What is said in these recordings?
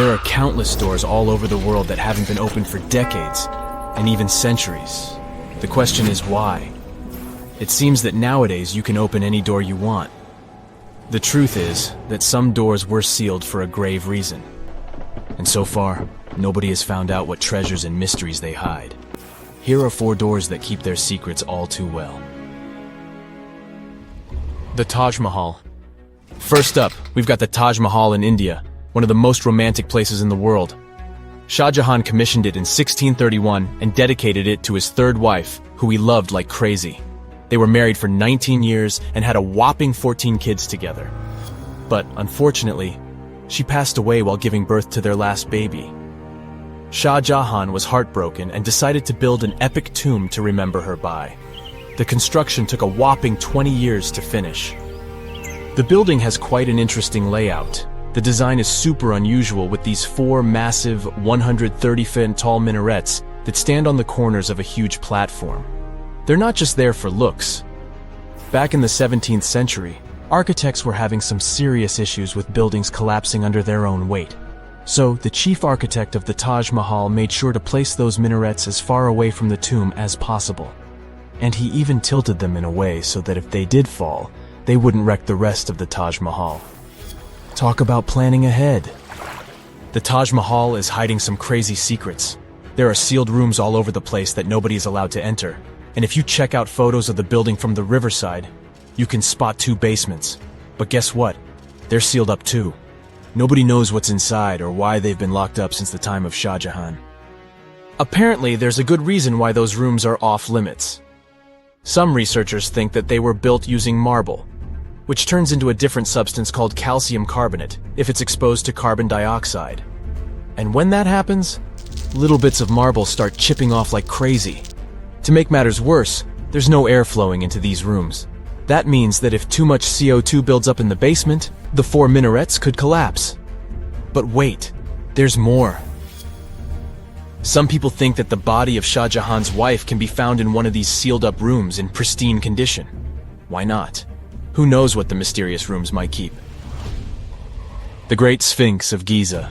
There are countless doors all over the world that haven't been opened for decades, and even centuries. The question is why? It seems that nowadays you can open any door you want. The truth is that some doors were sealed for a grave reason. And so far, nobody has found out what treasures and mysteries they hide. Here are 4 doors that keep their secrets all too well. The Taj Mahal. First up, we've got the Taj Mahal in India, one of the most romantic places in the world. Shah Jahan commissioned it in 1631 and dedicated it to his 3rd wife, who he loved like crazy. They were married for 19 years and had a whopping 14 kids together. But unfortunately, she passed away while giving birth to their last baby. Shah Jahan was heartbroken and decided to build an epic tomb to remember her by. The construction took a whopping 20 years to finish. The building has quite an interesting layout. The design is super unusual with these 4 massive 130-foot tall minarets that stand on the corners of a huge platform. They're not just there for looks. Back in the 17th century, architects were having some serious issues with buildings collapsing under their own weight. So, the chief architect of the Taj Mahal made sure to place those minarets as far away from the tomb as possible. And he even tilted them in a way so that if they did fall, they wouldn't wreck the rest of the Taj Mahal. Talk about planning ahead. The Taj Mahal is hiding some crazy secrets. There are sealed rooms all over the place that nobody is allowed to enter. And if you check out photos of the building from the riverside, you can spot 2 basements. But guess what? They're sealed up too. Nobody knows what's inside or why they've been locked up since the time of Shah Jahan. Apparently, there's a good reason why those rooms are off limits. Some researchers think that they were built using marble, which turns into a different substance called calcium carbonate if it's exposed to carbon dioxide. And when that happens, little bits of marble start chipping off like crazy. To make matters worse, there's no air flowing into these rooms. That means that if too much CO2 builds up in the basement, the 4 minarets could collapse. But wait, there's more. Some people think that the body of Shah Jahan's wife can be found in one of these sealed-up rooms in pristine condition. Why not? Who knows what the mysterious rooms might keep? The Great Sphinx of Giza.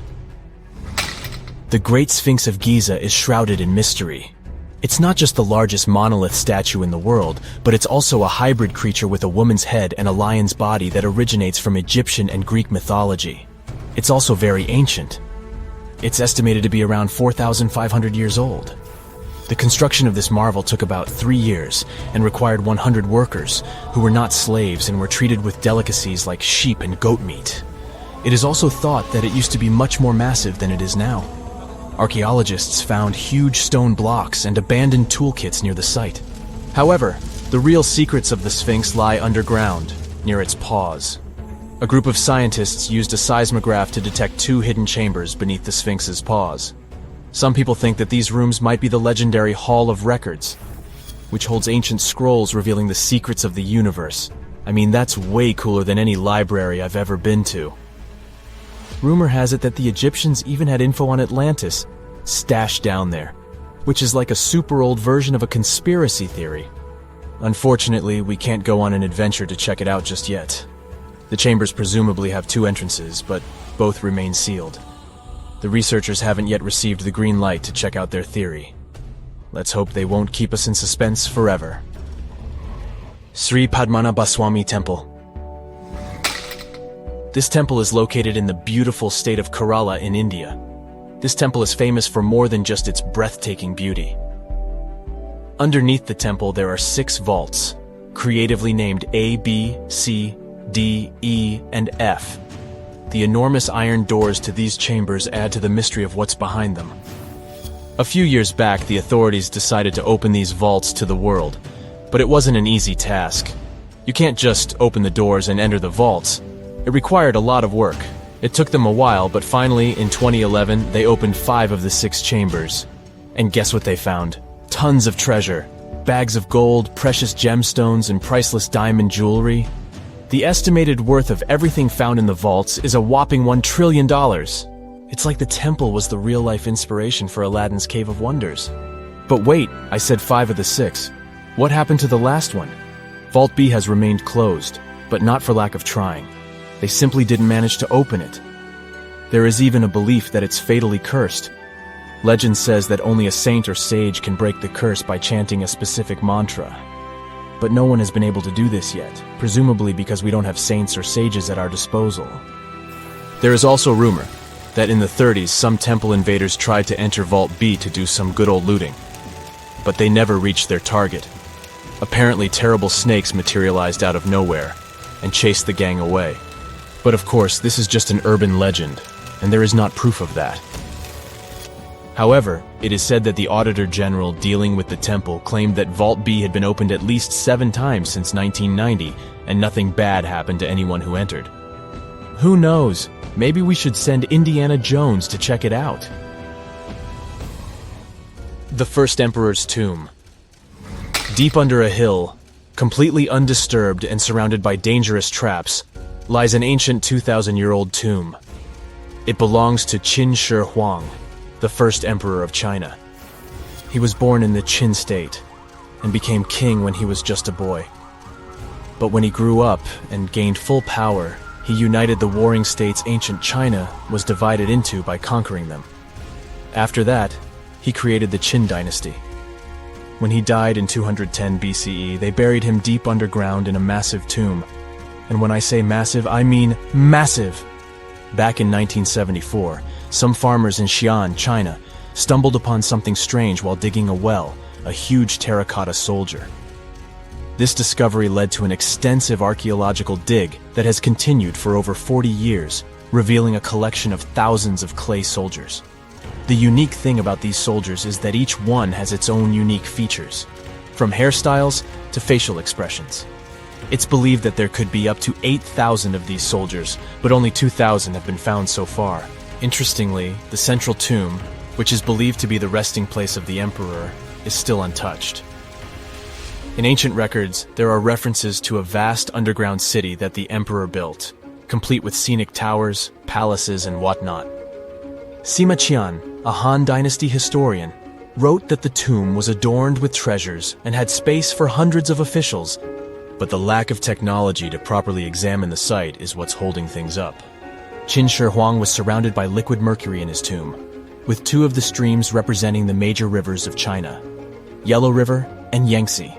The Great Sphinx of Giza is shrouded in mystery. It's not just the largest monolith statue in the world, but it's also a hybrid creature with a woman's head and a lion's body that originates from Egyptian and Greek mythology. It's also very ancient. It's estimated to be around 4,500 years old. The construction of this marvel took about 3 years and required 100 workers who were not slaves and were treated with delicacies like sheep and goat meat. It is also thought that it used to be much more massive than it is now. Archaeologists found huge stone blocks and abandoned toolkits near the site. However, the real secrets of the Sphinx lie underground, near its paws. A group of scientists used a seismograph to detect 2 hidden chambers beneath the Sphinx's paws. Some people think that these rooms might be the legendary Hall of Records, which holds ancient scrolls revealing the secrets of the universe. I mean, that's way cooler than any library I've ever been to. Rumor has it that the Egyptians even had info on Atlantis stashed down there, which is like a super old version of a conspiracy theory. Unfortunately, we can't go on an adventure to check it out just yet. The chambers presumably have 2 entrances, but both remain sealed. The researchers haven't yet received the green light to check out their theory. Let's hope they won't keep us in suspense forever. Sri Padmanabhaswamy Temple. This temple is located in the beautiful state of Kerala in India. This temple is famous for more than just its breathtaking beauty. Underneath the temple there are 6 vaults, creatively named A, B, C, D, E, and F. The enormous iron doors to these chambers add to the mystery of what's behind them. A few years back, the authorities decided to open these vaults to the world, but it wasn't an easy task. You can't just open the doors and enter the vaults. It required a lot of work. It took them a while, but finally, in 2011, they opened 5 of the 6 chambers. And guess what they found? Tons of treasure. Bags of gold, precious gemstones, and priceless diamond jewelry. The estimated worth of everything found in the vaults is a whopping $1 trillion. It's like the temple was the real-life inspiration for Aladdin's Cave of Wonders. But wait, I said 5 of the 6. What happened to the last one? Vault B has remained closed, but not for lack of trying. They simply didn't manage to open it. There is even a belief that it's fatally cursed. Legend says that only a saint or sage can break the curse by chanting a specific mantra. But no one has been able to do this yet, presumably because we don't have saints or sages at our disposal. There is also rumor that in the 30s some temple invaders tried to enter Vault B to do some good old looting, but they never reached their target. Apparently terrible snakes materialized out of nowhere and chased the gang away. But of course, this is just an urban legend, and there is not proof of that. However, it is said that the Auditor General dealing with the temple claimed that Vault B had been opened at least 7 times since 1990, and nothing bad happened to anyone who entered. Who knows? Maybe we should send Indiana Jones to check it out. The First Emperor's Tomb. Deep under a hill, completely undisturbed and surrounded by dangerous traps, lies an ancient 2,000-year-old tomb. It belongs to Qin Shi Huang, the first emperor of China. He was born in the Qin state and became king when he was just a boy. But when he grew up and gained full power, he united the warring states ancient China was divided into by conquering them. After that, he created the Qin dynasty. When he died in 210 BCE, they buried him deep underground in a massive tomb. And when I say massive, I mean massive! Back in 1974, some farmers in Xi'an, China, stumbled upon something strange while digging a well, a huge terracotta soldier. This discovery led to an extensive archaeological dig that has continued for over 40 years, revealing a collection of thousands of clay soldiers. The unique thing about these soldiers is that each one has its own unique features, from hairstyles to facial expressions. It's believed that there could be up to 8,000 of these soldiers, but only 2,000 have been found so far. Interestingly, the central tomb, which is believed to be the resting place of the emperor, is still untouched. In ancient records, there are references to a vast underground city that the emperor built, complete with scenic towers, palaces, and whatnot. Sima Qian, a Han Dynasty historian, wrote that the tomb was adorned with treasures and had space for hundreds of officials, but the lack of technology to properly examine the site is what's holding things up. Qin Shi Huang was surrounded by liquid mercury in his tomb, with 2 of the streams representing the major rivers of China, Yellow River and Yangtze.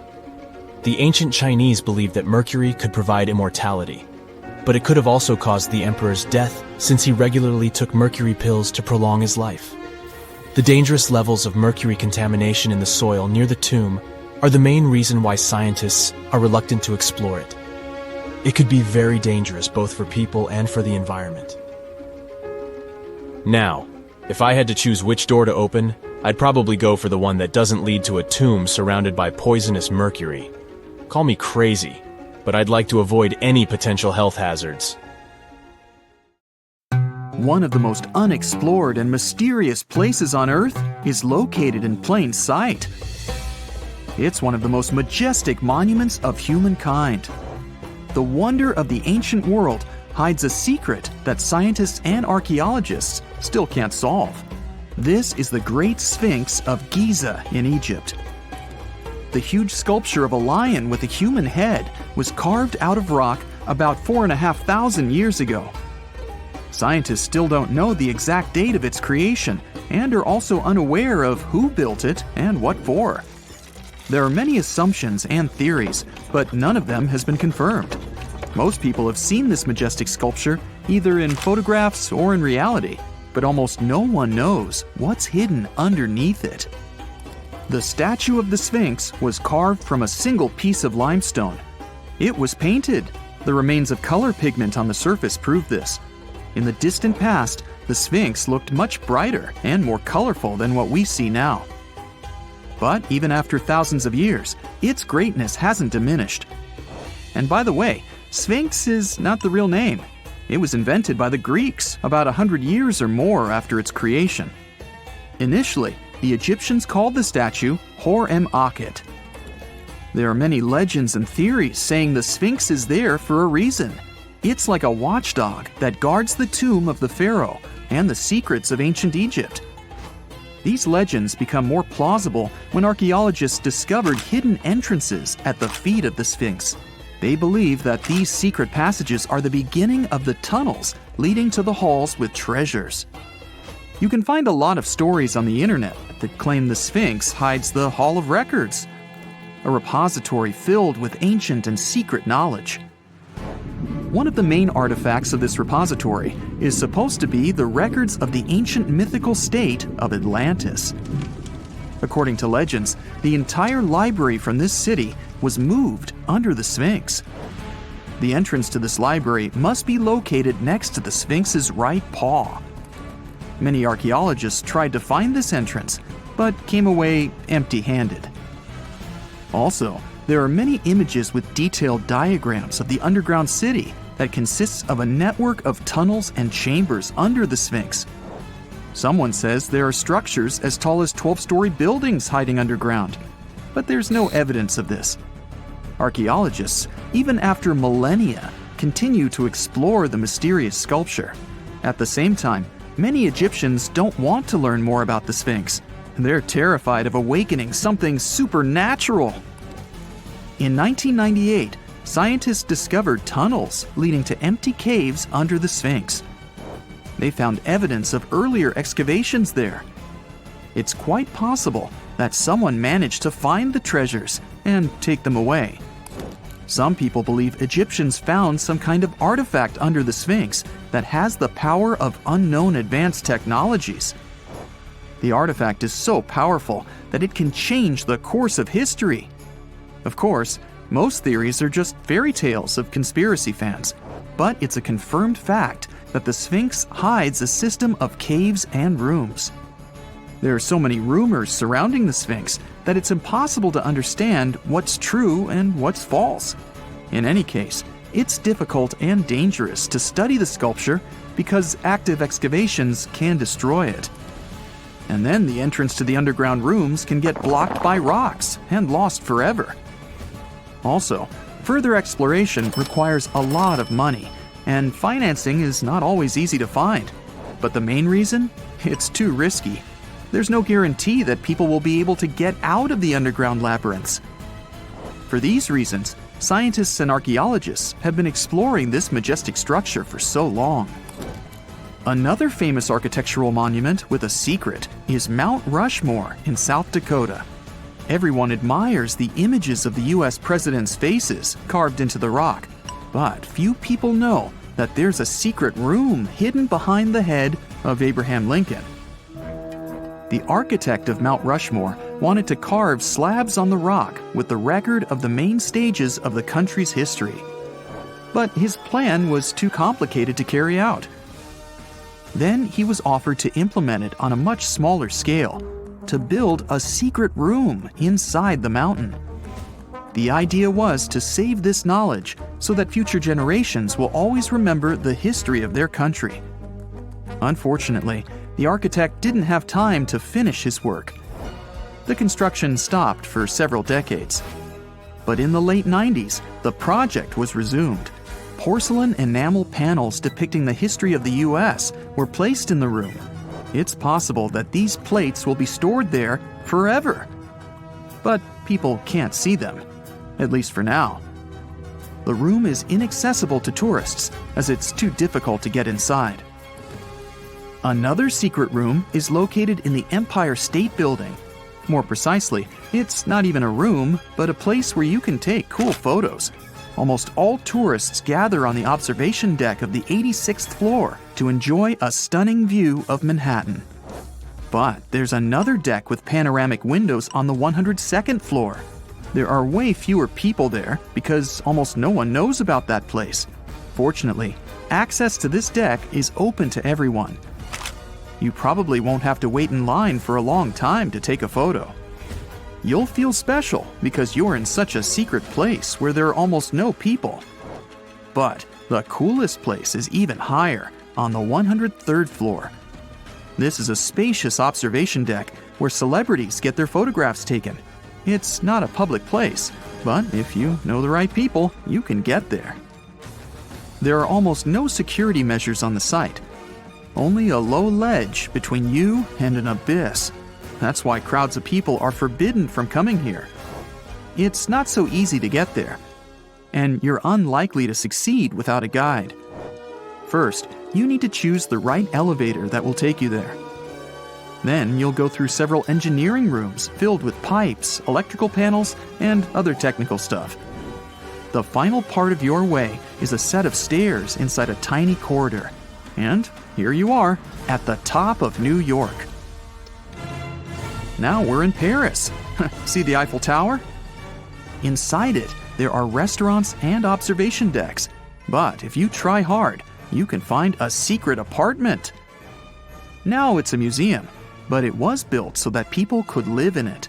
The ancient Chinese believed that mercury could provide immortality, but it could have also caused the emperor's death since he regularly took mercury pills to prolong his life. The dangerous levels of mercury contamination in the soil near the tomb are the main reason why scientists are reluctant to explore it. It could be very dangerous both for people and for the environment. Now, if I had to choose which door to open, I'd probably go for the one that doesn't lead to a tomb surrounded by poisonous mercury. Call me crazy, but I'd like to avoid any potential health hazards. One of the most unexplored and mysterious places on Earth is located in plain sight. It's one of the most majestic monuments of humankind. The wonder of the ancient world hides a secret that scientists and archaeologists still can't solve. This is the Great Sphinx of Giza in Egypt. The huge sculpture of a lion with a human head was carved out of rock about 4,500 years ago. Scientists still don't know the exact date of its creation and are also unaware of who built it and what for. There are many assumptions and theories, but none of them has been confirmed. Most people have seen this majestic sculpture either in photographs or in reality, but almost no one knows what's hidden underneath it. The statue of the Sphinx was carved from a single piece of limestone. It was painted. The remains of color pigment on the surface prove this. In the distant past, the Sphinx looked much brighter and more colorful than what we see now. But even after thousands of years, its greatness hasn't diminished. And by the way, Sphinx is not the real name. It was invented by the Greeks about 100 years or more after its creation. Initially, the Egyptians called the statue Hor-em-Akhet. There are many legends and theories saying the Sphinx is there for a reason. It's like a watchdog that guards the tomb of the pharaoh and the secrets of ancient Egypt. These legends become more plausible when archaeologists discovered hidden entrances at the feet of the Sphinx. They believe that these secret passages are the beginning of the tunnels leading to the halls with treasures. You can find a lot of stories on the internet that claim the Sphinx hides the Hall of Records, a repository filled with ancient and secret knowledge. One of the main artifacts of this repository is supposed to be the records of the ancient mythical state of Atlantis. According to legends, the entire library from this city was moved under the Sphinx. The entrance to this library must be located next to the Sphinx's right paw. Many archaeologists tried to find this entrance, but came away empty-handed. Also, there are many images with detailed diagrams of the underground city that consists of a network of tunnels and chambers under the Sphinx. Someone says there are structures as tall as 12-story buildings hiding underground, but there's no evidence of this. Archaeologists, even after millennia, continue to explore the mysterious sculpture. At the same time, many Egyptians don't want to learn more about the Sphinx. They're terrified of awakening something supernatural. In 1998, scientists discovered tunnels leading to empty caves under the Sphinx. They found evidence of earlier excavations there. It's quite possible that someone managed to find the treasures and take them away. Some people believe Egyptians found some kind of artifact under the Sphinx that has the power of unknown advanced technologies. The artifact is so powerful that it can change the course of history. Of course, most theories are just fairy tales of conspiracy fans, but it's a confirmed fact that the Sphinx hides a system of caves and rooms. There are so many rumors surrounding the Sphinx that it's impossible to understand what's true and what's false. In any case, it's difficult and dangerous to study the sculpture because active excavations can destroy it. And then the entrance to the underground rooms can get blocked by rocks and lost forever. Also, further exploration requires a lot of money, and financing is not always easy to find. But the main reason? It's too risky. There's no guarantee that people will be able to get out of the underground labyrinths. For these reasons, scientists and archaeologists have been exploring this majestic structure for so long. Another famous architectural monument with a secret is Mount Rushmore in South Dakota. Everyone admires the images of the US presidents' faces carved into the rock, but few people know that there's a secret room hidden behind the head of Abraham Lincoln. The architect of Mount Rushmore wanted to carve slabs on the rock with the record of the main stages of the country's history. But his plan was too complicated to carry out. Then he was offered to implement it on a much smaller scale, to build a secret room inside the mountain. The idea was to save this knowledge so that future generations will always remember the history of their country. Unfortunately, the architect didn't have time to finish his work. The construction stopped for several decades. But in the late 90s, the project was resumed. Porcelain enamel panels depicting the history of the US were placed in the room. It's possible that these plates will be stored there forever. But people can't see them, at least for now. The room is inaccessible to tourists as it's too difficult to get inside. Another secret room is located in the Empire State Building. More precisely, it's not even a room, but a place where you can take cool photos. Almost all tourists gather on the observation deck of the 86th floor to enjoy a stunning view of Manhattan. But there's another deck with panoramic windows on the 102nd floor. There are way fewer people there because almost no one knows about that place. Fortunately, access to this deck is open to everyone. You probably won't have to wait in line for a long time to take a photo. You'll feel special because you're in such a secret place where there are almost no people. But the coolest place is even higher, on the 103rd floor. This is a spacious observation deck where celebrities get their photographs taken. It's not a public place, but if you know the right people, you can get there. There are almost no security measures on the site. Only a low ledge between you and an abyss. That's why crowds of people are forbidden from coming here. It's not so easy to get there. and you're unlikely to succeed without a guide. First, you need to choose the right elevator that will take you there. Then you'll go through several engineering rooms filled with pipes, electrical panels, and other technical stuff. The final part of your way is a set of stairs inside a tiny corridor. And here you are, at the top of New York. Now we're in Paris. See the Eiffel Tower? Inside it, there are restaurants and observation decks. But if you try hard, you can find a secret apartment. Now it's a museum, but it was built so that people could live in it.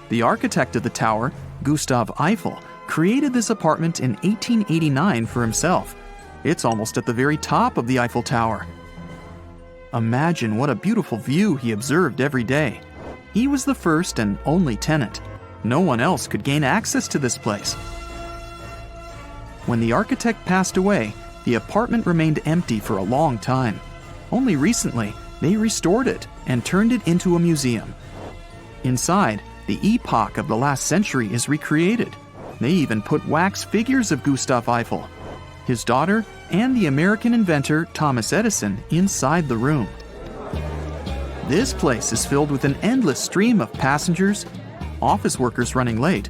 The architect of the tower, Gustav Eiffel, created this apartment in 1889 for himself. It's almost at the very top of the Eiffel Tower. Imagine what a beautiful view he observed every day. He was the first and only tenant. No one else could gain access to this place. When the architect passed away, the apartment remained empty for a long time. Only recently, they restored it and turned it into a museum. Inside, the epoch of the last century is recreated. They even put wax figures of Gustav Eiffel, his daughter, and the American inventor Thomas Edison inside the room. This place is filled with an endless stream of passengers, office workers running late,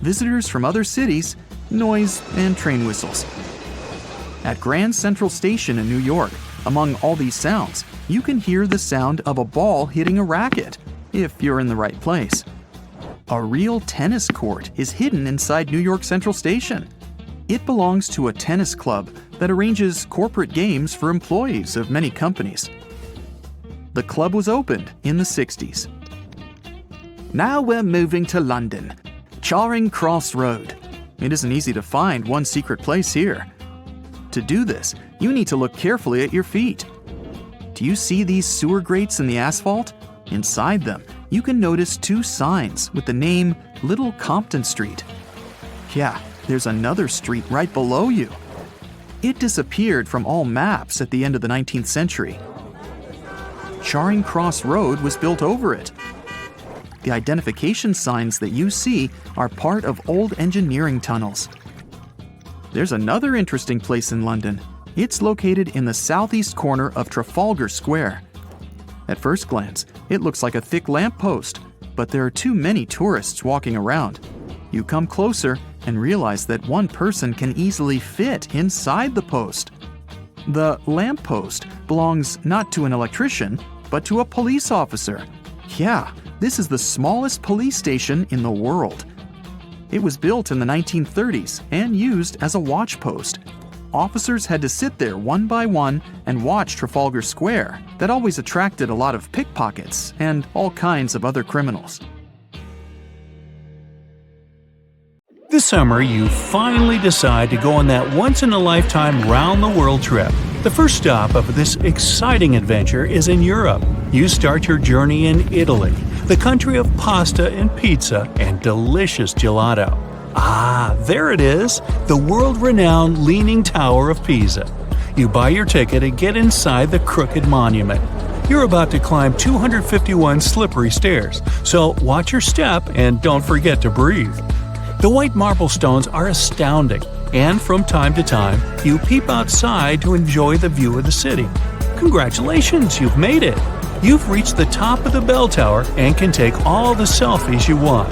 visitors from other cities, noise, and train whistles. At Grand Central Station in New York, among all these sounds, you can hear the sound of a ball hitting a racket, if you're in the right place. A real tennis court is hidden inside New York Central Station. It belongs to a tennis club that arranges corporate games for employees of many companies. The club was opened in the 60s. Now we're moving to London, Charing Cross Road. It isn't easy to find one secret place here. To do this, you need to look carefully at your feet. Do you see these sewer grates in the asphalt? Inside them, you can notice two signs with the name Little Compton Street. Yeah, there's another street right below you. It disappeared from all maps at the end of the 19th century. Charing Cross Road was built over it. The identification signs that you see are part of old engineering tunnels. There's another interesting place in London. It's located in the southeast corner of Trafalgar Square. At first glance, it looks like a thick lamppost, but there are too many tourists walking around. You come closer and realize that one person can easily fit inside the post. The lamppost belongs not to an electrician, but to a police officer. Yeah, this is the smallest police station in the world. It was built in the 1930s and used as a watch post. Officers had to sit there one by one and watch Trafalgar Square. That always attracted a lot of pickpockets and all kinds of other criminals. This summer, you finally decide to go on that once-in-a-lifetime round-the-world trip. The first stop of this exciting adventure is in Europe. You start your journey in Italy, the country of pasta and pizza and delicious gelato. Ah, there it is, the world-renowned Leaning Tower of Pisa. You buy your ticket and get inside the crooked monument. You're about to climb 251 slippery stairs, so watch your step and don't forget to breathe. The white marble stones are astounding, and from time to time, you peep outside to enjoy the view of the city. Congratulations, you've made it! You've reached the top of the bell tower and can take all the selfies you want.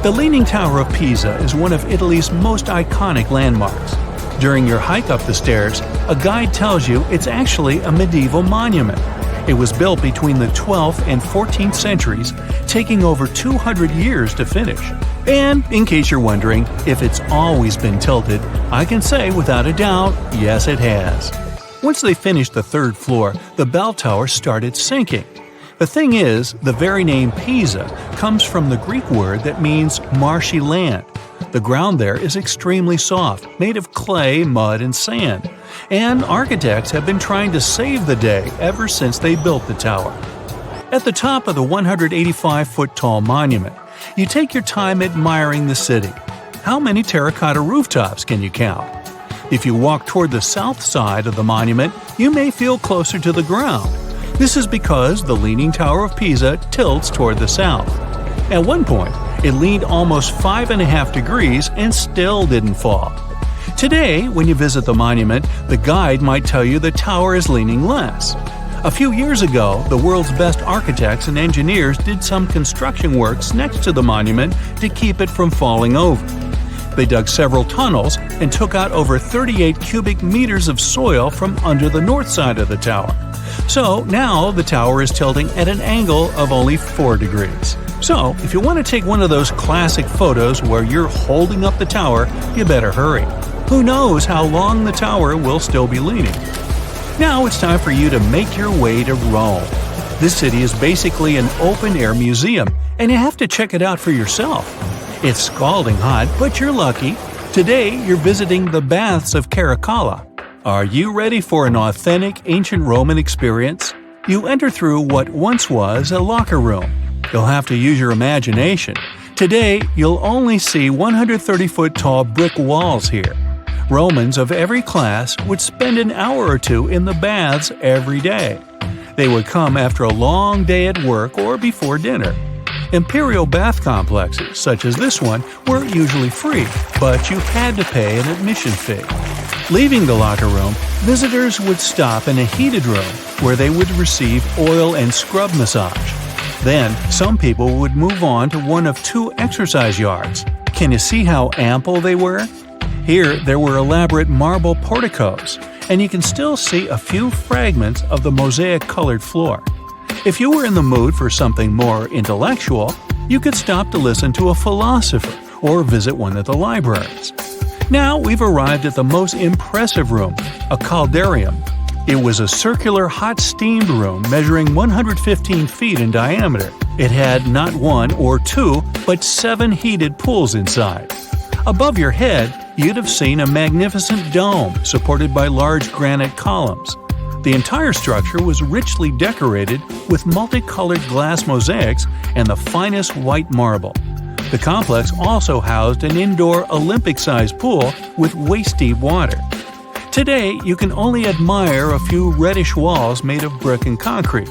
The Leaning Tower of Pisa is one of Italy's most iconic landmarks. During your hike up the stairs, a guide tells you it's actually a medieval monument. It was built between the 12th and 14th centuries, taking over 200 years to finish. And in case you're wondering if it's always been tilted, I can say without a doubt, yes it has. Once they finished the third floor, the bell tower started sinking. The thing is, the very name Pisa comes from the Greek word that means marshy land. The ground there is extremely soft, made of clay, mud, and sand. And architects have been trying to save the day ever since they built the tower. At the top of the 185-foot-tall monument, you take your time admiring the city. How many terracotta rooftops can you count? If you walk toward the south side of the monument, you may feel closer to the ground. This is because the Leaning Tower of Pisa tilts toward the south. At one point, it leaned almost 5.5 degrees and still didn't fall. Today, when you visit the monument, the guide might tell you the tower is leaning less. A few years ago, the world's best architects and engineers did some construction works next to the monument to keep it from falling over. They dug several tunnels and took out over 38 cubic meters of soil from under the north side of the tower. So now the tower is tilting at an angle of only 4 degrees. So if you want to take one of those classic photos where you're holding up the tower, you better hurry. Who knows how long the tower will still be leaning? Now it's time for you to make your way to Rome. This city is basically an open-air museum, and you have to check it out for yourself. It's scalding hot, but you're lucky. Today, you're visiting the baths of Caracalla. Are you ready for an authentic ancient Roman experience? You enter through what once was a locker room. You'll have to use your imagination. Today, you'll only see 130-foot-tall brick walls here. Romans of every class would spend an hour or two in the baths every day. They would come after a long day at work or before dinner. Imperial bath complexes, such as this one, were usually free, but you had to pay an admission fee. Leaving the locker room, visitors would stop in a heated room where they would receive oil and scrub massage. Then, some people would move on to one of 2 exercise yards. Can you see how ample they were? Here, there were elaborate marble porticos, and you can still see a few fragments of the mosaic-colored floor. If you were in the mood for something more intellectual, you could stop to listen to a philosopher or visit one of the libraries. Now we've arrived at the most impressive room, a caldarium. It was a circular hot steamed room measuring 115 feet in diameter. It had not 1 or 2, but 7 heated pools inside. Above your head, you'd have seen a magnificent dome supported by large granite columns. The entire structure was richly decorated with multicolored glass mosaics and the finest white marble. The complex also housed an indoor Olympic-sized pool with waist-deep water. Today, you can only admire a few reddish walls made of brick and concrete.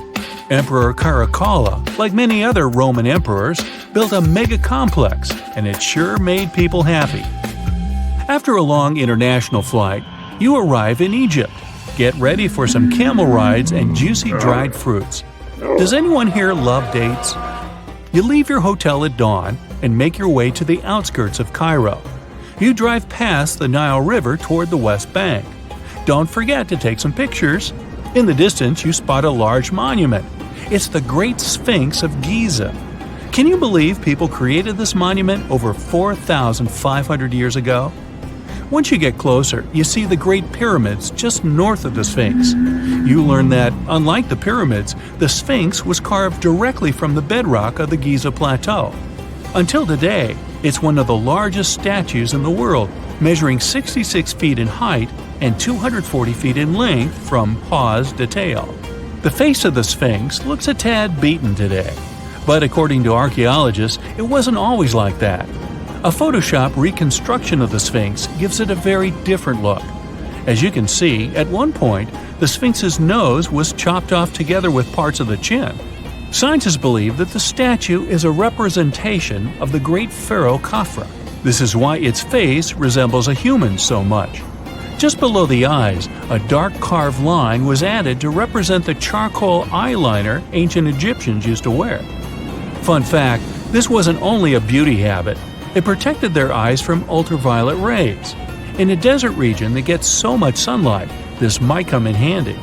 Emperor Caracalla, like many other Roman emperors, built a mega-complex, and it sure made people happy. After a long international flight, you arrive in Egypt. Get ready for some camel rides and juicy dried fruits. Does anyone here love dates? You leave your hotel at dawn and make your way to the outskirts of Cairo. You drive past the Nile River toward the West Bank. Don't forget to take some pictures. In the distance, you spot a large monument. It's the Great Sphinx of Giza. Can you believe people created this monument over 4,500 years ago? Once you get closer, you see the Great Pyramids just north of the Sphinx. You learn that, unlike the pyramids, the Sphinx was carved directly from the bedrock of the Giza Plateau. Until today, it's one of the largest statues in the world, measuring 66 feet in height and 240 feet in length from paws to tail. The face of the Sphinx looks a tad beaten today, but according to archaeologists, it wasn't always like that. A Photoshop reconstruction of the Sphinx gives it a very different look. As you can see, at one point, the Sphinx's nose was chopped off together with parts of the chin. Scientists believe that the statue is a representation of the great pharaoh Khafra. This is why its face resembles a human so much. Just below the eyes, a dark carved line was added to represent the charcoal eyeliner ancient Egyptians used to wear. Fun fact, this wasn't only a beauty habit. It protected their eyes from ultraviolet rays. In a desert region that gets so much sunlight, this might come in handy.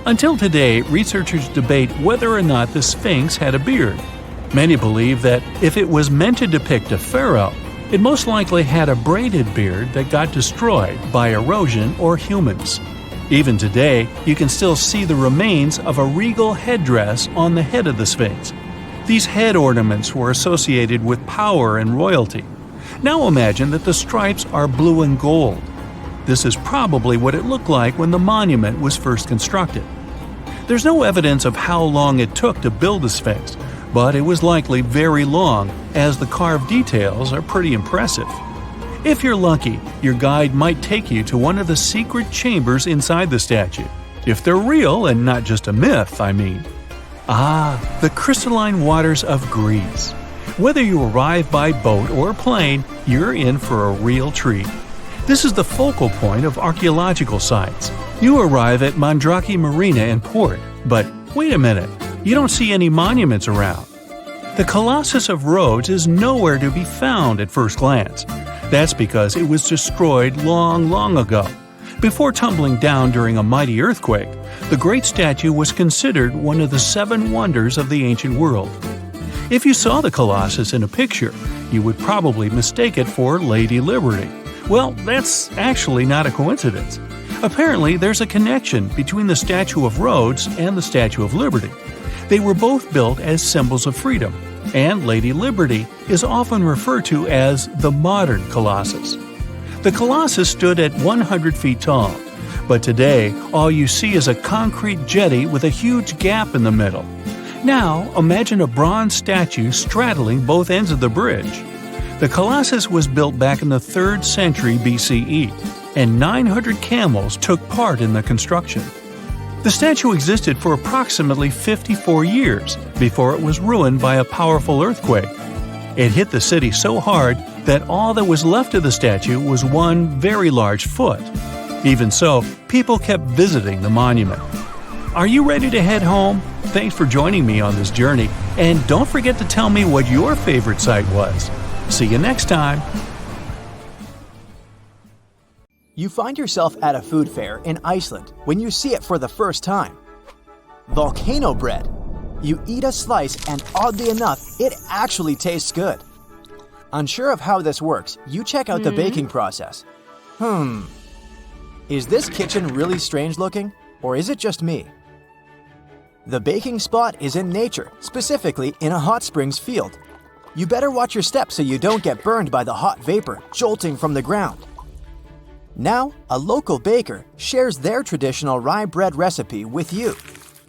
Until today, researchers debate whether or not the Sphinx had a beard. Many believe that if it was meant to depict a pharaoh, it most likely had a braided beard that got destroyed by erosion or humans. Even today, you can still see the remains of a regal headdress on the head of the Sphinx. These head ornaments were associated with power and royalty. Now imagine that the stripes are blue and gold. This is probably what it looked like when the monument was first constructed. There's no evidence of how long it took to build the Sphinx, but it was likely very long, as the carved details are pretty impressive. If you're lucky, your guide might take you to one of the secret chambers inside the statue. If they're real and not just a myth, I mean. The crystalline waters of Greece. Whether you arrive by boat or plane, you're in for a real treat. This is the focal point of archaeological sites. You arrive at Mandrake Marina in port, but wait a minute, you don't see any monuments around. The Colossus of Rhodes is nowhere to be found at first glance. That's because it was destroyed long ago. Before tumbling down during a mighty earthquake, the great statue was considered one of the 7 wonders of the ancient world. If you saw the Colossus in a picture, you would probably mistake it for Lady Liberty. Well, that's actually not a coincidence. Apparently, there's a connection between the Statue of Rhodes and the Statue of Liberty. They were both built as symbols of freedom, and Lady Liberty is often referred to as the modern Colossus. The Colossus stood at 100 feet tall, but today all you see is a concrete jetty with a huge gap in the middle. Now, imagine a bronze statue straddling both ends of the bridge. The Colossus was built back in the 3rd century BCE, and 900 camels took part in the construction. The statue existed for approximately 54 years before it was ruined by a powerful earthquake. It hit the city so hard that all that was left of the statue was one very large foot. Even so, people kept visiting the monument. Are you ready to head home? Thanks for joining me on this journey, and don't forget to tell me what your favorite site was. See you next time! You find yourself at a food fair in Iceland when you see it for the first time. Volcano bread. You eat a slice and oddly enough, it actually tastes good. Unsure of how this works, you check out the baking process. Is this kitchen really strange looking, or is it just me? The baking spot is in nature, specifically in a hot springs field. You better watch your steps so you don't get burned by the hot vapor jolting from the ground. Now, a local baker shares their traditional rye bread recipe with you.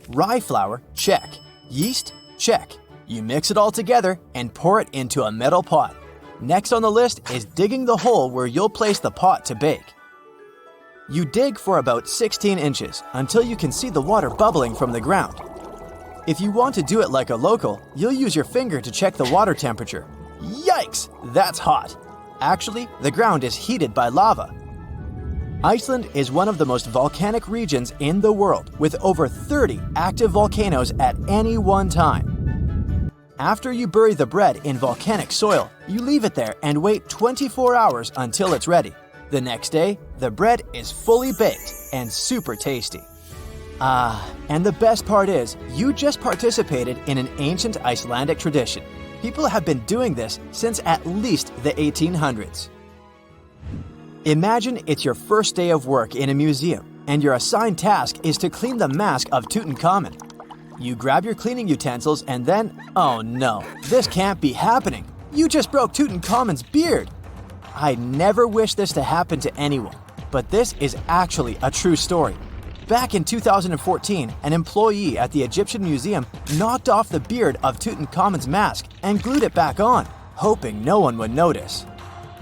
Rye flour, check. Yeast, check. You mix it all together and pour it into a metal pot. Next on the list is digging the hole where you'll place the pot to bake. You dig for about 16 inches until you can see the water bubbling from the ground. If you want to do it like a local, you'll use your finger to check the water temperature. Yikes, that's hot. Actually, the ground is heated by lava. Iceland is one of the most volcanic regions in the world, with over 30 active volcanoes at any one time. After you bury the bread in volcanic soil, you leave it there and wait 24 hours until it's ready. The next day, the bread is fully baked and super tasty. And the best part is, you just participated in an ancient Icelandic tradition. People have been doing this since at least the 1800s. Imagine it's your first day of work in a museum, and your assigned task is to clean the mask of Tutankhamun. You grab your cleaning utensils and then, oh no, this can't be happening. You just broke Tutankhamun's beard. I never wish this to happen to anyone, but this is actually a true story. Back in 2014, an employee at the Egyptian Museum knocked off the beard of Tutankhamun's mask and glued it back on, hoping no one would notice.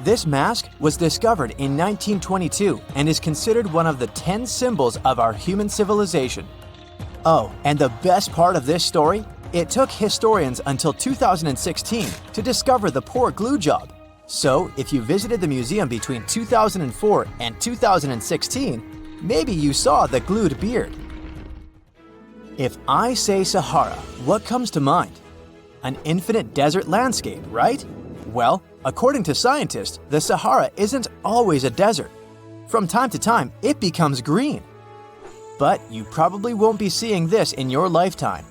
This mask was discovered in 1922 and is considered one of the 10 symbols of our human civilization. Oh, and the best part of this story? It took historians until 2016 to discover the poor glue job. So, if you visited the museum between 2004 and 2016, maybe you saw the glued beard. If I say Sahara, what comes to mind? An infinite desert landscape, right? Well, according to scientists, the Sahara isn't always a desert. From time to time, it becomes green. But you probably won't be seeing this in your lifetime.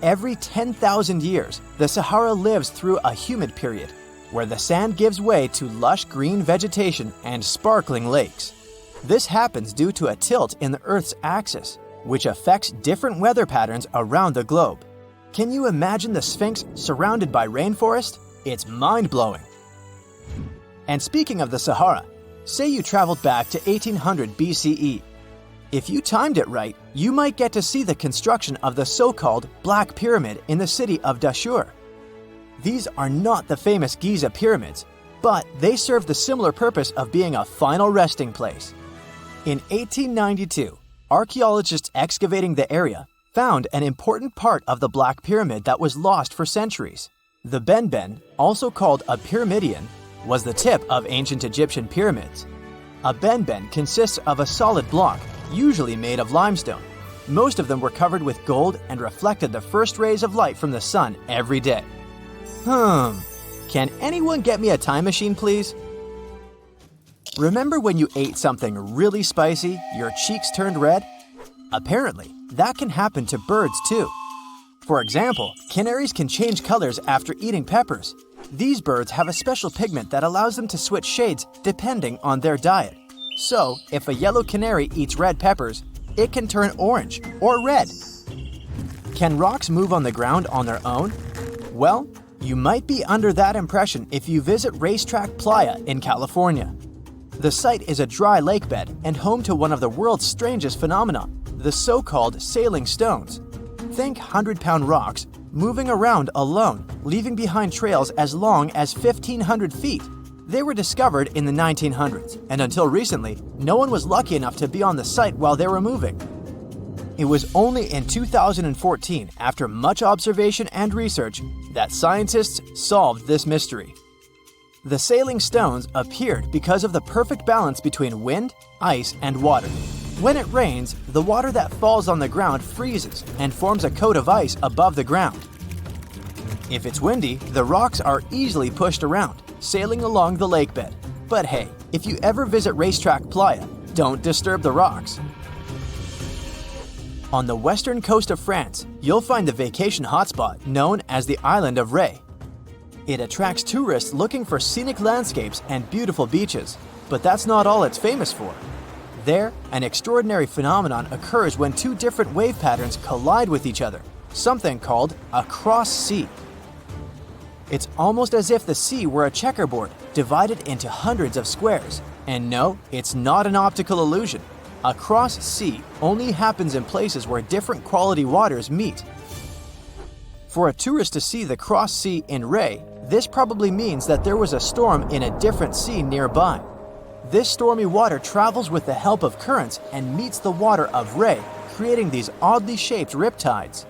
Every 10,000 years, the Sahara lives through a humid period, where the sand gives way to lush green vegetation and sparkling lakes. This happens due to a tilt in the Earth's axis, which affects different weather patterns around the globe. Can you imagine the Sphinx surrounded by rainforest? It's mind-blowing. And speaking of the Sahara, say you traveled back to 1800 BCE. If you timed it right, you might get to see the construction of the so-called Black Pyramid in the city of Dashur. These are not the famous Giza pyramids, but they serve the similar purpose of being a final resting place. In 1892, archaeologists excavating the area found an important part of the Black Pyramid that was lost for centuries. The benben, also called a pyramidion, was the tip of ancient Egyptian pyramids. A benben consists of a solid block, usually made of limestone. Most of them were covered with gold and reflected the first rays of light from the sun every day. Can anyone get me a time machine, please? Remember when you ate something really spicy, your cheeks turned red? Apparently, that can happen to birds too. For example, canaries can change colors after eating peppers. These birds have a special pigment that allows them to switch shades depending on their diet. So, if a yellow canary eats red peppers, it can turn orange or red. Can rocks move on the ground on their own? Well, you might be under that impression if you visit Racetrack Playa in California. The site is a dry lake bed and home to one of the world's strangest phenomena, the so-called sailing stones. Think 100-pound rocks moving around alone, leaving behind trails as long as 1,500 feet. They were discovered in the 1900s, and until recently, no one was lucky enough to be on the site while they were moving. It was only in 2014, after much observation and research, that scientists solved this mystery. The sailing stones appeared because of the perfect balance between wind, ice, and water. When it rains, the water that falls on the ground freezes and forms a coat of ice above the ground. If it's windy, the rocks are easily pushed around, sailing along the lake bed. But hey, if you ever visit Racetrack Playa, don't disturb the rocks. On the western coast of France, you'll find the vacation hotspot known as the island of Ré. It attracts tourists looking for scenic landscapes and beautiful beaches, but that's not all it's famous for. There, an extraordinary phenomenon occurs when two different wave patterns collide with each other, something called a cross sea. It's almost as if the sea were a checkerboard divided into hundreds of squares. And no, it's not an optical illusion. A cross sea only happens in places where different quality waters meet. For a tourist to see the cross sea in Ré, this probably means that there was a storm in a different sea nearby. This stormy water travels with the help of currents and meets the water of Ré, creating these oddly shaped riptides.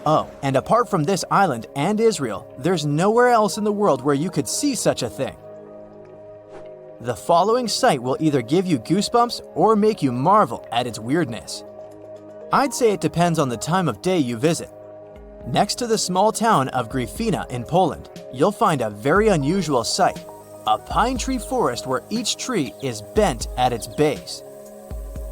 Oh, and apart from this island and Israel, there's nowhere else in the world where you could see such a thing. The following sight will either give you goosebumps or make you marvel at its weirdness. I'd say it depends on the time of day you visit. Next to the small town of Gryfina in Poland, you'll find a very unusual sight, a pine tree forest where each tree is bent at its base.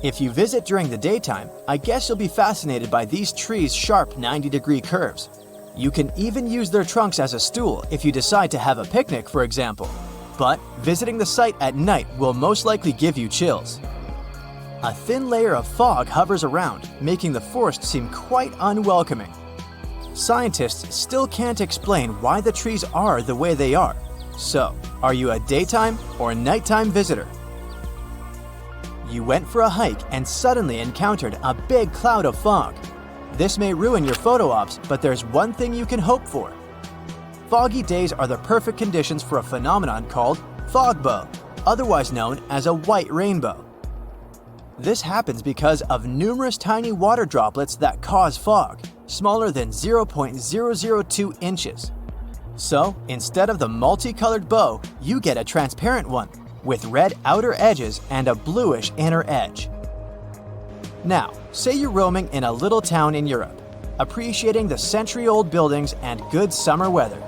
If you visit during the daytime, I guess you'll be fascinated by these trees' sharp 90-degree curves. You can even use their trunks as a stool if you decide to have a picnic, for example. But visiting the site at night will most likely give you chills. A thin layer of fog hovers around, making the forest seem quite unwelcoming. Scientists still can't explain why the trees are the way they are. So, are you a daytime or nighttime visitor? You went for a hike and suddenly encountered a big cloud of fog. This may ruin your photo ops, but there's one thing you can hope for. Foggy days are the perfect conditions for a phenomenon called fog bow, otherwise known as a white rainbow. This happens because of numerous tiny water droplets that cause fog, smaller than 0.002 inches. So, instead of the multicolored bow, you get a transparent one, with red outer edges and a bluish inner edge. Now, say you're roaming in a little town in Europe, appreciating the century-old buildings and good summer weather.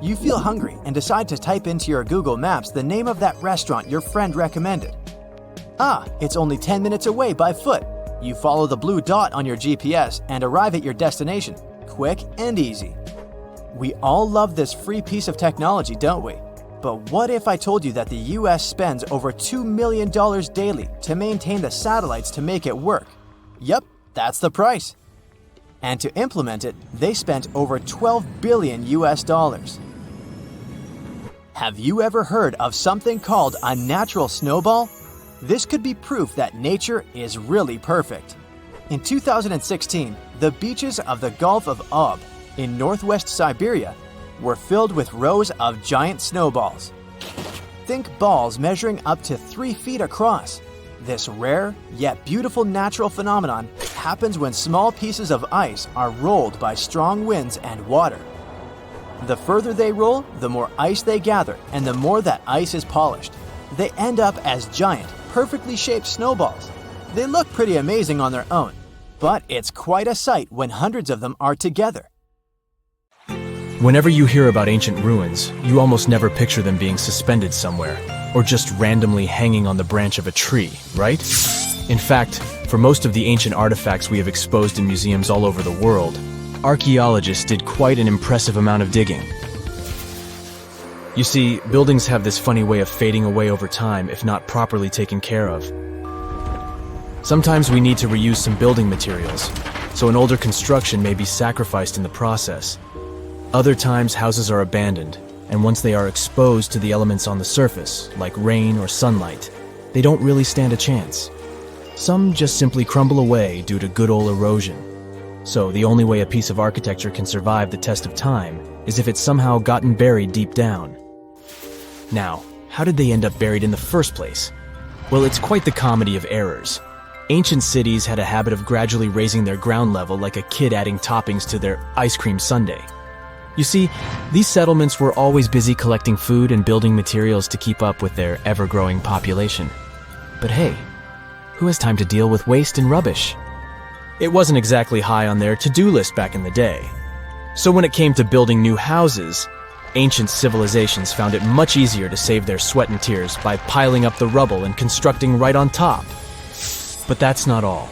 You feel hungry and decide to type into your Google Maps the name of that restaurant your friend recommended. It's only 10 minutes away by foot. You follow the blue dot on your GPS and arrive at your destination, quick and easy. We all love this free piece of technology, don't we? But what if I told you that the US spends over $2 million daily to maintain the satellites to make it work? Yep, that's the price. And to implement it, they spent over $12 billion US. Have you ever heard of something called a natural snowball? This could be proof that nature is really perfect. In 2016, the beaches of the Gulf of Ob in northwest Siberia were filled with rows of giant snowballs. Think balls measuring up to 3 feet across. This rare, yet beautiful natural phenomenon happens when small pieces of ice are rolled by strong winds and water. The further they roll, the more ice they gather, and the more that ice is polished. They end up as giant, perfectly shaped snowballs. They look pretty amazing on their own, but it's quite a sight when hundreds of them are together. Whenever you hear about ancient ruins, you almost never picture them being suspended somewhere, or just randomly hanging on the branch of a tree, right? In fact, for most of the ancient artifacts we have exposed in museums all over the world, archaeologists did quite an impressive amount of digging. You see, buildings have this funny way of fading away over time if not properly taken care of. Sometimes we need to reuse some building materials, so an older construction may be sacrificed in the process. Other times, houses are abandoned, and once they are exposed to the elements on the surface, like rain or sunlight, they don't really stand a chance. Some just simply crumble away due to good old erosion. So the only way a piece of architecture can survive the test of time is if it's somehow gotten buried deep down. Now, how did they end up buried in the first place? Well, it's quite the comedy of errors. Ancient cities had a habit of gradually raising their ground level like a kid adding toppings to their ice cream sundae. You see, these settlements were always busy collecting food and building materials to keep up with their ever-growing population. But hey, who has time to deal with waste and rubbish? It wasn't exactly high on their to-do list back in the day. So when it came to building new houses, ancient civilizations found it much easier to save their sweat and tears by piling up the rubble and constructing right on top. But that's not all.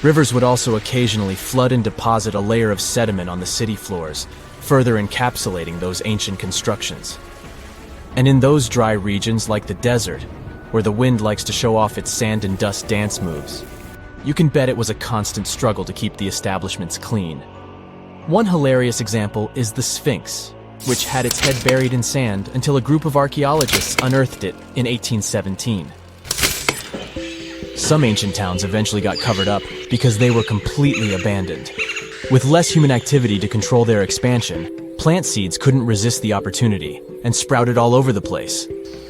Rivers would also occasionally flood and deposit a layer of sediment on the city floors, further encapsulating those ancient constructions. And in those dry regions like the desert, where the wind likes to show off its sand and dust dance moves, you can bet it was a constant struggle to keep the establishments clean. One hilarious example is the Sphinx, which had its head buried in sand until a group of archaeologists unearthed it in 1817. Some ancient towns eventually got covered up because they were completely abandoned. With less human activity to control their expansion, plant seeds couldn't resist the opportunity and sprouted all over the place.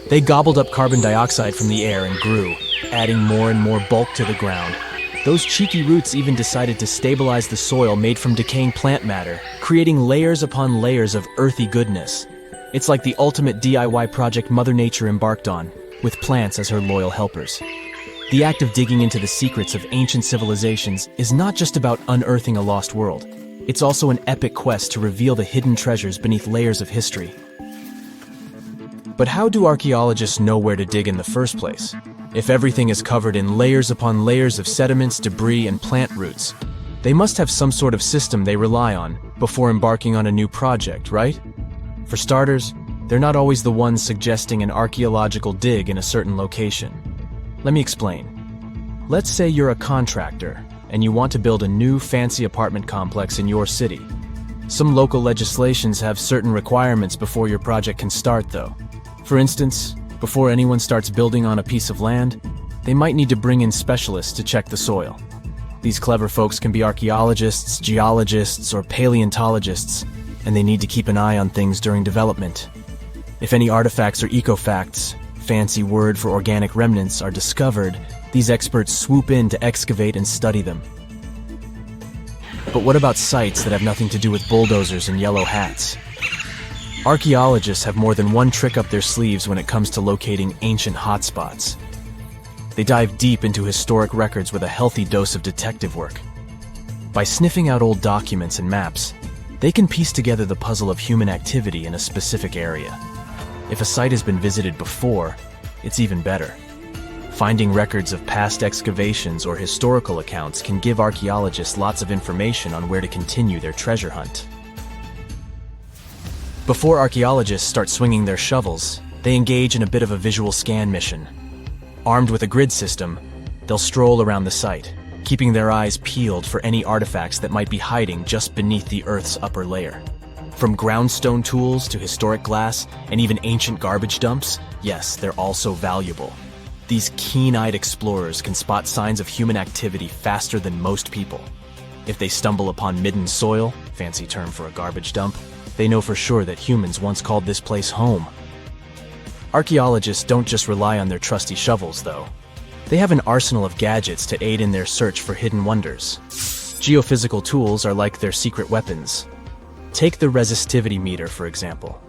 They gobbled up carbon dioxide from the air and grew, adding more and more bulk to the ground. Those cheeky roots even decided to stabilize the soil made from decaying plant matter, creating layers upon layers of earthy goodness. It's like the ultimate DIY project Mother Nature embarked on, with plants as her loyal helpers. The act of digging into the secrets of ancient civilizations is not just about unearthing a lost world. It's also an epic quest to reveal the hidden treasures beneath layers of history. But how do archaeologists know where to dig in the first place? If everything is covered in layers upon layers of sediments, debris, and plant roots, they must have some sort of system they rely on before embarking on a new project, right? For starters, they're not always the ones suggesting an archaeological dig in a certain location. Let me explain. Let's say you're a contractor and you want to build a new fancy apartment complex in your city. Some local legislations have certain requirements before your project can start, though. For instance, before anyone starts building on a piece of land, they might need to bring in specialists to check the soil. These clever folks can be archaeologists, geologists, or paleontologists, and they need to keep an eye on things during development. If any artifacts or ecofacts, fancy word for organic remnants, are discovered, these experts swoop in to excavate and study them. But what about sites that have nothing to do with bulldozers and yellow hats? Archaeologists have more than one trick up their sleeves when it comes to locating ancient hotspots. They dive deep into historic records with a healthy dose of detective work. By sniffing out old documents and maps, they can piece together the puzzle of human activity in a specific area. If a site has been visited before, it's even better. Finding records of past excavations or historical accounts can give archaeologists lots of information on where to continue their treasure hunt. Before archaeologists start swinging their shovels, they engage in a bit of a visual scan mission. Armed with a grid system, they'll stroll around the site, keeping their eyes peeled for any artifacts that might be hiding just beneath the Earth's upper layer. From groundstone tools to historic glass and even ancient garbage dumps, yes, they're also valuable. These keen-eyed explorers can spot signs of human activity faster than most people. If they stumble upon midden soil, fancy term for a garbage dump, they know for sure that humans once called this place home. Archaeologists don't just rely on their trusty shovels, though. They have an arsenal of gadgets to aid in their search for hidden wonders. Geophysical tools are like their secret weapons. Take the resistivity meter, for example.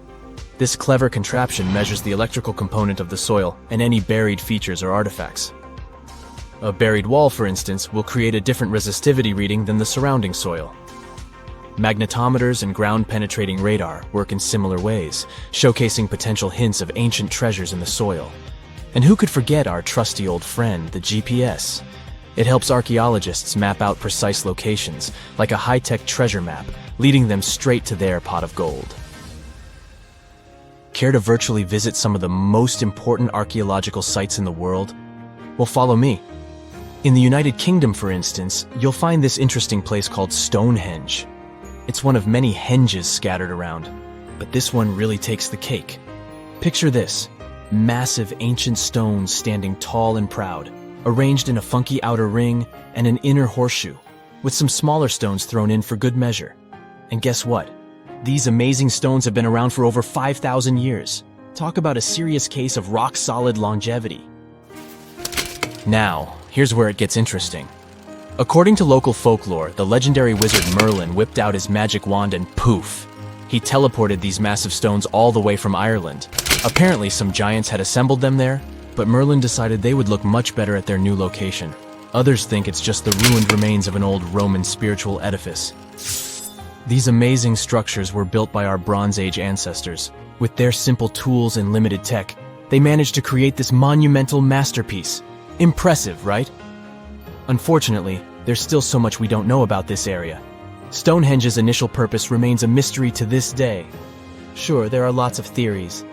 This clever contraption measures the electrical component of the soil and any buried features or artifacts. A buried wall, for instance, will create a different resistivity reading than the surrounding soil. Magnetometers and ground-penetrating radar work in similar ways, showcasing potential hints of ancient treasures in the soil. And who could forget our trusty old friend, the GPS? It helps archaeologists map out precise locations, like a high-tech treasure map, leading them straight to their pot of gold. Care to virtually visit some of the most important archaeological sites in the world? Well, follow me. In the United Kingdom, for instance, you'll find this interesting place called Stonehenge. It's one of many henges scattered around, but this one really takes the cake. Picture this: massive ancient stones standing tall and proud, arranged in a funky outer ring and an inner horseshoe, with some smaller stones thrown in for good measure. And guess what? These amazing stones have been around for over 5,000 years. Talk about a serious case of rock-solid longevity. Now, here's where it gets interesting. According to local folklore, the legendary wizard Merlin whipped out his magic wand and poof! He teleported these massive stones all the way from Ireland. Apparently, some giants had assembled them there, but Merlin decided they would look much better at their new location. Others think it's just the ruined remains of an old Roman spiritual edifice. These amazing structures were built by our Bronze Age ancestors. With their simple tools and limited tech, they managed to create this monumental masterpiece. Impressive, right? Unfortunately, there's still so much we don't know about this area. Stonehenge's initial purpose remains a mystery to this day. Sure, there are lots of theories,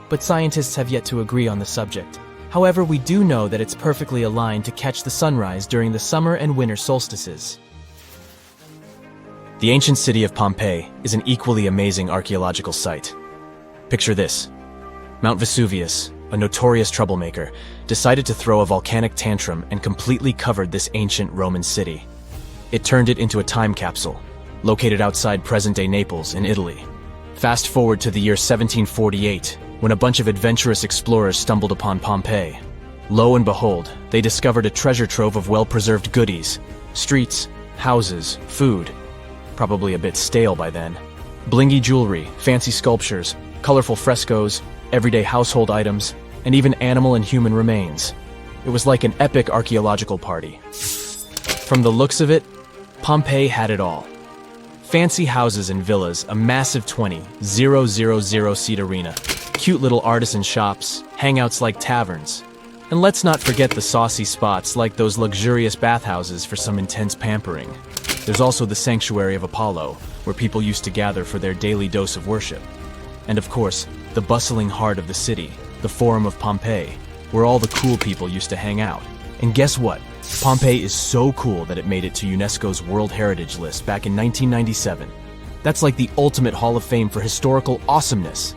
but scientists have yet to agree on the subject. However, we do know that it's perfectly aligned to catch the sunrise during the summer and winter solstices. The ancient city of Pompeii is an equally amazing archaeological site. Picture this: Mount Vesuvius, a notorious troublemaker, decided to throw a volcanic tantrum and completely covered this ancient Roman city. It turned it into a time capsule, located outside present-day Naples in Italy. Fast forward to the year 1748, when a bunch of adventurous explorers stumbled upon Pompeii. Lo and behold, they discovered a treasure trove of well-preserved goodies: streets, houses, food. Probably a bit stale by then. Blingy jewelry, fancy sculptures, colorful frescoes, everyday household items, and even animal and human remains. It was like an epic archaeological party. From the looks of it, Pompeii had it all. Fancy houses and villas, a massive 20,000-seat arena, cute little artisan shops, hangouts like taverns. And let's not forget the saucy spots like those luxurious bathhouses for some intense pampering. There's also the Sanctuary of Apollo, where people used to gather for their daily dose of worship. And of course, the bustling heart of the city, the Forum of Pompeii, where all the cool people used to hang out. And guess what? Pompeii is so cool that it made it to UNESCO's World Heritage List back in 1997. That's like the ultimate Hall of Fame for historical awesomeness.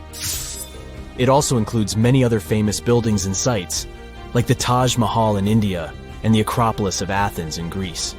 It also includes many other famous buildings and sites, like the Taj Mahal in India and the Acropolis of Athens in Greece.